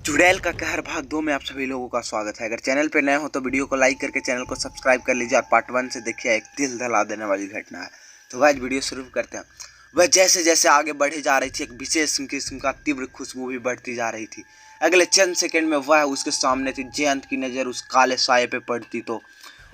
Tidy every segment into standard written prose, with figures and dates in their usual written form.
चुड़ैल का कहर भाग 2 में आप सभी लोगों का स्वागत है। अगर चैनल पर नए हो तो वीडियो को लाइक करके चैनल को सब्सक्राइब कर लीजिए और पार्ट 1 से देखिए, एक दिल दहला देने वाली घटना है। तो गाइस वीडियो शुरू करते हैं। वह जैसे जैसे आगे बढ़े जा रही थी, एक विशेष किस्म का तीव्र खुशबू भी बढ़ती जा रही थी। अगले चंद सेकंड में वह उसके सामने थी। जयंत की नज़र उस काले साये पे पड़ती तो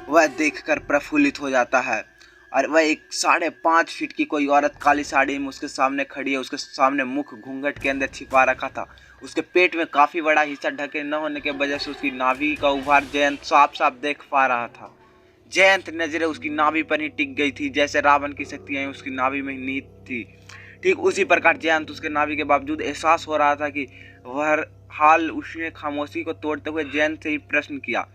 वह देखकर प्रफुल्लित हो जाता है। और वह एक 5.5 फीट की कोई औरत काली साड़ी में उसके सामने खड़ी है। उसके सामने मुख घूंघट के अंदर छिपा रखा था। उसके पेट में काफी बड़ा हिस्सा ढके न होने के वजह से उसकी नाभि का उभार जयंत साफ साफ देख पा रहा था। जयंत नजरें उसकी नाभि पर ही टिक गई थी, जैसे रावण की शक्तियां उसकी नाभि में निहित थी। ठीक उसी प्रकार जयंत उसके नाभि के बावजूद एहसास हो रहा था कि वह हाल उसने खामोशी को तोड़ते हुए जयंत से ही प्रश्न किया,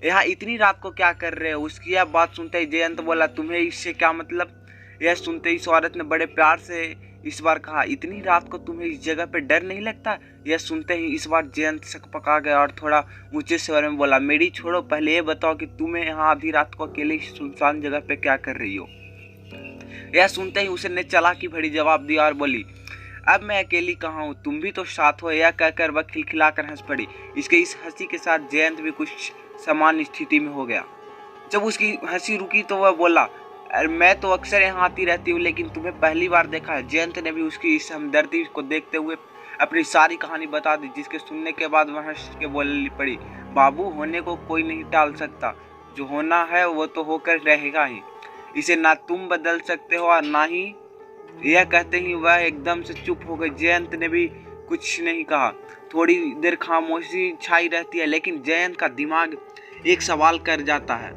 यहाँ इतनी रात को क्या कर रहे हो? उसकी यह बात सुनते ही जयंत बोला, तुम्हें इससे क्या मतलब? यह सुनते ही इस औरत ने बड़े प्यार से इस बार कहा, इतनी रात को तुम्हें इस जगह पे डर नहीं लगता? यह सुनते ही इस बार जयंत सकपका गया और थोड़ा ऊंचे स्वर में बोला, मेरी छोड़ो, पहले ये बताओ कि तुम्हें यहाँ आधी रात को अकेले सुनसान जगह पे क्या कर रही हो? यह सुनते ही उसने चालाकी भरी जवाब दिया और बोली, अब मैं अकेली कहाँ हूँ, तुम भी तो साथ हो। यह कहकर वह खिलखिलाकर हंस पड़ी। इसके इस हंसी के साथ जयंत भी कुछ समान स्थिति में हो गया। जब उसकी हंसी रुकी तो वह बोला, मैं तो अक्सर यहाँ आती रहती हूँ, लेकिन तुम्हें पहली बार देखा है। जयंत ने भी उसकी इस हमदर्दी को देखते हुए अपनी सारी कहानी बता दी, जिसके सुनने के बाद वह हंस के बोलने पड़ी, बाबू, होने को कोई नहीं टाल सकता। जो होना है वो तो होकर रहेगा ही। इसे ना तुम बदल सकते हो और ना ही। यह कहते ही वह एकदम से चुप हो गई। जयंत ने भी कुछ नहीं कहा। थोड़ी देर खामोशी छाई रहती है, लेकिन जयंत का दिमाग एक सवाल कर जाता है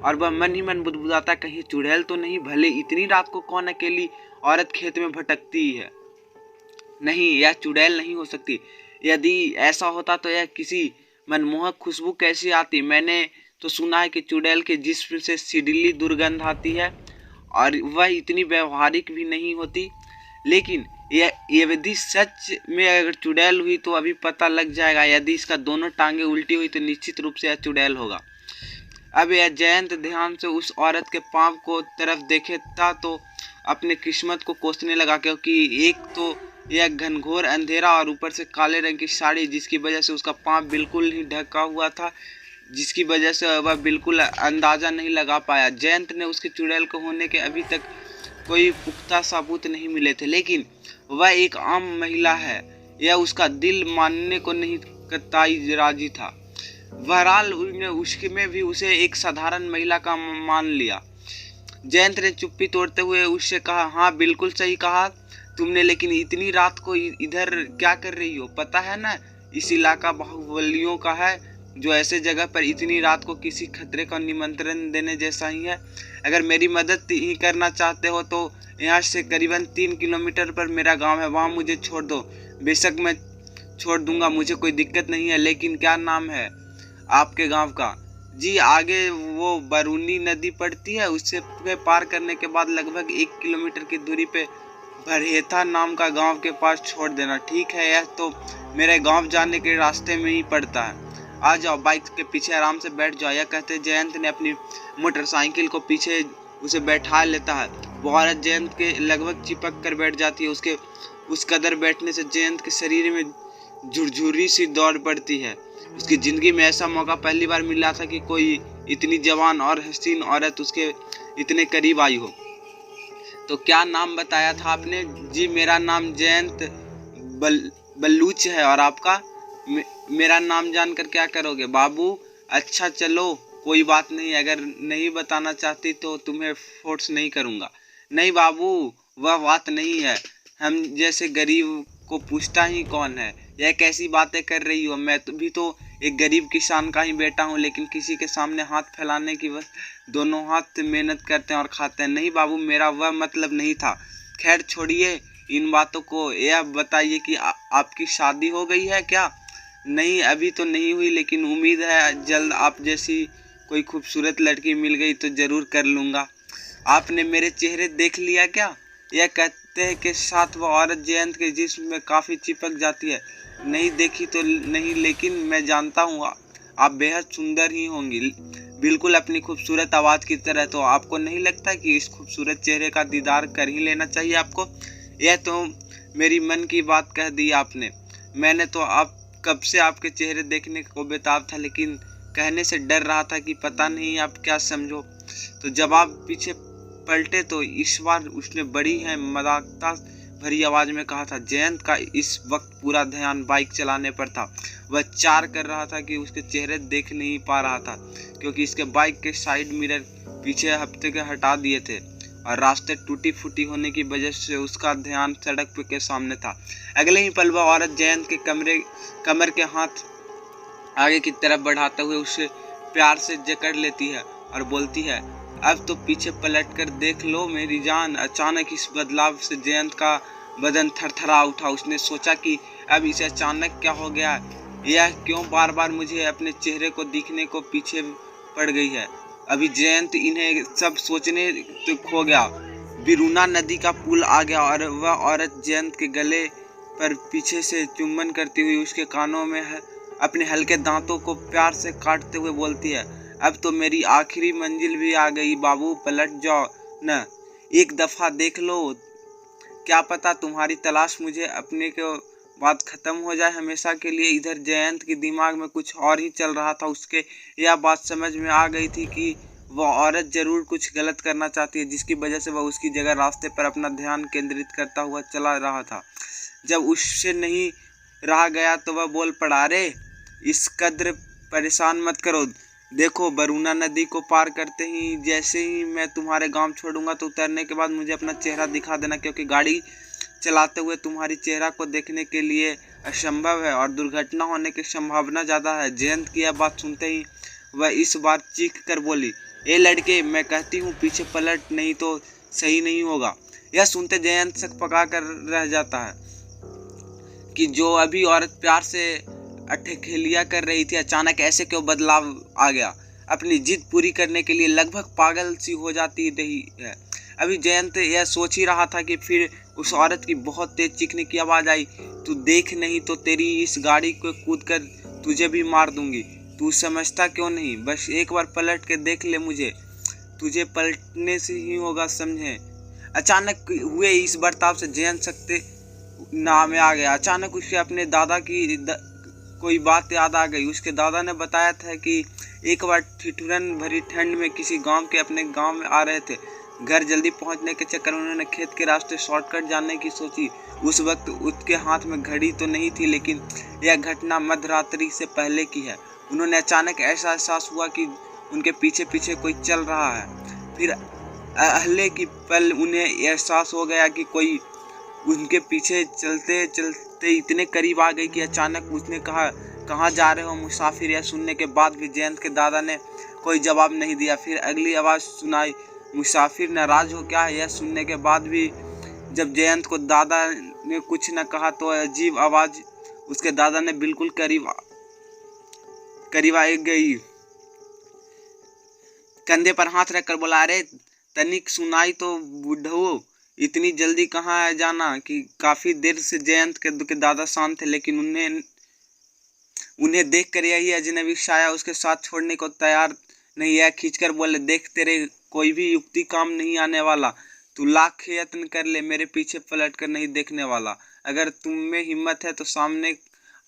और वह मन ही मन बुदबुदाता, कहीं चुड़ैल तो नहीं? भले इतनी रात को कौन अकेली औरत खेत में भटकती है? नहीं, यह चुड़ैल नहीं हो सकती। यदि ऐसा होता तो यह किसी मनमोहक खुशबू कैसी आती? मैंने तो सुना है कि चुड़ैल के जिस्म से सीढ़ीली दुर्गंध आती है और वह इतनी व्यवहारिक भी नहीं होती। लेकिन यदि सच में अगर चुड़ैल हुई तो अभी पता लग जाएगा। यदि इसका दोनों टांगे उल्टी हुई तो निश्चित रूप से यह चुड़ैल होगा। अब यह जयंत ध्यान से उस औरत के पांव को तरफ देखे था तो अपने किस्मत को कोसने लगा, क्योंकि एक तो यह घनघोर अंधेरा और ऊपर से काले रंग की साड़ी, जिसकी वजह से उसका पांव बिल्कुल ही ढका हुआ था, जिसकी वजह से वह बिल्कुल अंदाजा नहीं लगा पाया। जयंत ने उसके चुड़ैल को होने के अभी तक कोई पुख्ता सबूत नहीं मिले थे, लेकिन वह एक आम महिला है, यह उसका दिल मानने को नहीं कतई राजी था। बहरहाल उसमें भी उसे एक साधारण महिला का मान लिया। जयंत ने चुप्पी तोड़ते हुए उससे कहा, हाँ बिल्कुल सही कहा तुमने, लेकिन इतनी रात को इधर क्या कर रही हो? पता है ना, इस इलाका बाहुबलियों का है, जो ऐसे जगह पर इतनी रात को किसी खतरे का निमंत्रण देने जैसा ही है। अगर मेरी मदद ही करना चाहते हो तो यहाँ से करीबन 3 किलोमीटर पर मेरा गांव है, वहाँ मुझे छोड़ दो। बेशक मैं छोड़ दूंगा, मुझे कोई दिक्कत नहीं है, लेकिन क्या नाम है आपके गांव का? जी, आगे वो बरूनी नदी पड़ती है, उससे पार करने के बाद लगभग 1 किलोमीटर की दूरी पे भरेथा नाम का गांव के पास छोड़ देना। ठीक है, यह तो मेरे गांव जाने के रास्ते में ही पड़ता है। आ जाओ, बाइक के पीछे आराम से बैठ जाओ। यह कहते जयंत ने अपनी मोटरसाइकिल को पीछे उसे बैठा लेता है। वो औरत जयंत के लगभग चिपक कर बैठ जाती है। उसके उस कदर बैठने से जयंत के शरीर में झुरझुरी सी दौड़ पड़ती है। उसकी जिंदगी में ऐसा मौका पहली बार मिला था कि कोई इतनी जवान और हसीन औरत उसके इतने करीब आई हो। तो क्या नाम बताया था आपने? जी, मेरा नाम जयंत बल्लूच है। और आपका? मेरा नाम जानकर क्या करोगे बाबू? अच्छा चलो, कोई बात नहीं, अगर नहीं बताना चाहती तो तुम्हें फोर्स नहीं करूँगा। नहीं बाबू, वह बात नहीं है, हम जैसे गरीब को पूछता ही कौन है? यह कैसी बातें कर रही हो? मैं भी तो एक गरीब किसान का ही बेटा हूँ, लेकिन किसी के सामने हाथ फैलाने की दोनों हाथ मेहनत करते हैं और खाते हैं। नहीं बाबू, मेरा वह मतलब नहीं था। खैर छोड़िए इन बातों को, यह बताइए कि आपकी शादी हो गई है क्या? नहीं, अभी तो नहीं हुई, लेकिन उम्मीद है जल्द आप जैसी कोई खूबसूरत लड़की मिल गई तो ज़रूर कर लूँगा। आपने मेरे चेहरे देख लिया क्या? यह कहते के साथ वह औरत जयंत के जिस्म में काफ़ी चिपक जाती है। नहीं देखी तो नहीं, लेकिन मैं जानता हूँ आप बेहद सुंदर ही होंगी, बिल्कुल अपनी खूबसूरत आवाज़ की तरह। तो आपको नहीं लगता कि इस खूबसूरत चेहरे का दीदार कर ही लेना चाहिए आपको? यह तो मेरी मन की बात कह दी आपने। मैंने तो आप कब से आपके चेहरे देखने को बेताब था, लेकिन कहने से डर रहा था कि पता नहीं आप क्या समझो। तो जब आप पीछे पलटे तो इस बार उसने बड़ी है मजाकता भरी आवाज में कहा था। जयंत का इस वक्त पूरा ध्यान बाइक चलाने पर था। वह चार कर रहा था कि उसके चेहरे देख नहीं पा रहा था, क्योंकि इसके बाइक के साइड मिरर पीछे हफ्ते के हटा दिए थे और रास्ते टूटी फूटी होने की वजह से उसका ध्यान सड़क के सामने था। अगले ही पल वह औरत जयंत के कमर के हाथ आगे की तरफ बढ़ाते हुए उसे प्यार से जकड़ लेती है और बोलती है, अब तो पीछे पलट कर देख लो मेरी जान। अचानक इस बदलाव से जयंत का बदन थरथरा उठा। उसने सोचा कि अब इसे अचानक क्या हो गया, यह क्यों बार बार मुझे अपने चेहरे को दिखने को पीछे पड़ गई है। अभी जयंत इन्हें सब सोचने तो खो गया। बिरूना नदी का पुल आ गया और वह औरत जयंत के गले पर पीछे से चुम्बन करती हुई उसके कानों में अपने हल्के दांतों को प्यार से काटते हुए बोलती है, अब तो मेरी आखिरी मंजिल भी आ गई बाबू, पलट जाओ न, एक दफा देख लो, क्या पता तुम्हारी तलाश मुझे अपने के बाद खत्म हो जाए हमेशा के लिए। इधर जयंत के दिमाग में कुछ और ही चल रहा था। उसके यह बात समझ में आ गई थी कि वह औरत जरूर कुछ गलत करना चाहती है, जिसकी वजह से वह उसकी जगह रास्ते पर अपना ध्यान केंद्रित करता हुआ चला रहा था। जब उससे नहीं रहा गया तो वह बोल पड़ा, अरे इस कद्र परेशान मत करो, देखो बरूना नदी को पार करते ही जैसे ही मैं तुम्हारे गांव छोड़ूंगा तो उतरने के बाद मुझे अपना चेहरा दिखा देना, क्योंकि गाड़ी चलाते हुए तुम्हारी चेहरा को देखने के लिए असंभव है और दुर्घटना होने की संभावना ज़्यादा है। जयंत की यह बात सुनते ही वह इस बार चीख कर बोली, ए लड़के, मैं कहती हूँ पीछे पलट, नहीं तो सही नहीं होगा। यह सुनते जयंत सक पका कर रह जाता है कि जो अभी औरत प्यार से अठखेलिया कर रही थी, अचानक ऐसे क्यों बदलाव आ गया। अपनी जिद पूरी करने के लिए लगभग पागल सी हो जाती रही है। अभी जयंत यह सोच ही रहा था कि फिर उस औरत की बहुत तेज चीखने की आवाज़ आई, तू देख, नहीं तो तेरी इस गाड़ी को कूद कर तुझे भी मार दूंगी। तू समझता क्यों नहीं, बस एक बार पलट के देख ले मुझे, तुझे पलटने से ही होगा, समझे। अचानक हुए इस बर्ताव से जयंत सकते नाम में आ गया। अचानक उसके अपने दादा की कोई बात याद आ गई। उसके दादा ने बताया था कि एक बार ठिठुरन भरी ठंड में किसी गांव के अपने गांव में आ रहे थे। घर जल्दी पहुंचने के चक्कर में उन्होंने खेत के रास्ते शॉर्टकट जाने की सोची। उस वक्त उसके हाथ में घड़ी तो नहीं थी, लेकिन यह घटना मध्यरात्रि से पहले की है। उन्होंने अचानक ऐसा एहसास हुआ कि उनके पीछे पीछे कोई चल रहा है। फिर अहले की पल उन्हें एहसास हो गया कि कोई उनके पीछे चलते चलते इतने करीब आ गई कि अचानक उसने कहा, कहाँ जा रहे हो मुसाफिर। यह सुनने के बाद भी जयंत के दादा ने कोई जवाब नहीं दिया। फिर अगली आवाज़ सुनाई, मुसाफिर नाराज हो क्या। यह सुनने के बाद भी जब जयंत को दादा ने कुछ न कहा तो अजीब आवाज़ उसके दादा ने बिल्कुल करीब आई गई, कंधे पर हाथ रखकर बोला, अरे तनिक सुनाई तो बुढ़ऊ, इतनी जल्दी कहाँ जाना। कि काफी देर से जयंत के दादा शांत थे, लेकिन उन्हें देखकर यही अजनबी साया उसके साथ छोड़ने को तैयार नहीं। यह खींचकर बोले, देख तेरे कोई भी युक्ति काम नहीं आने वाला, तू लाख यत्न कर ले, मेरे पीछे पलट कर नहीं देखने वाला। अगर तुम में हिम्मत है तो सामने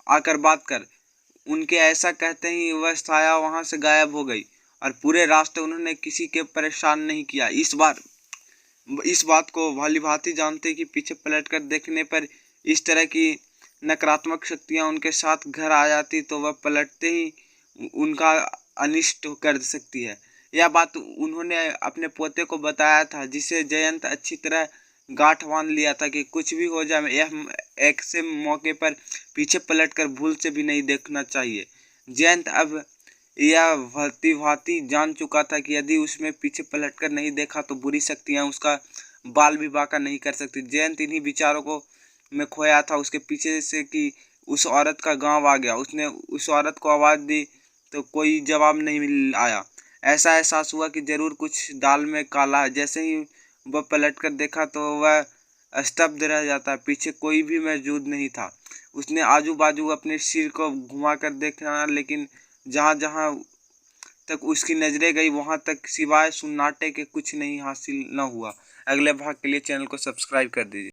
आकर बात कर। उनके ऐसा कहते ही वह साया वहां से गायब हो गई और पूरे रास्ते उन्होंने किसी के परेशान नहीं किया। इस बात को भली भांति जानते कि पीछे पलटकर देखने पर इस तरह की नकारात्मक शक्तियां उनके साथ घर आ जाती तो वह पलटते ही उनका अनिष्ट कर सकती है। यह बात उन्होंने अपने पोते को बताया था, जिसे जयंत अच्छी तरह गांठ बांध लिया था कि कुछ भी हो जाए यह ऐसे मौके पर पीछे पलटकर भूल से भी नहीं देखना चाहिए। जयंत अब यह भांति जान चुका था कि यदि उसमें पीछे पलटकर नहीं देखा तो बुरी शक्तियां उसका बाल भी बांका नहीं कर सकती। जयंत इन्हीं विचारों को में खोया था उसके पीछे से कि उस औरत का गांव आ गया। उसने उस औरत को आवाज़ दी तो कोई जवाब नहीं आया। ऐसा एहसास हुआ कि जरूर कुछ दाल में काला है। जैसे ही वह पलटकर देखा तो वह स्तब्ध रह जाता। पीछे कोई भी मौजूद नहीं था। उसने आजू बाजू अपने सिर को घुमाकर देखा, लेकिन जहाँ जहाँ तक उसकी नजरें गई वहाँ तक सिवाय सुन्नाटे के कुछ नहीं हासिल न हुआ। अगले भाग के लिए चैनल को सब्सक्राइब कर दीजिए।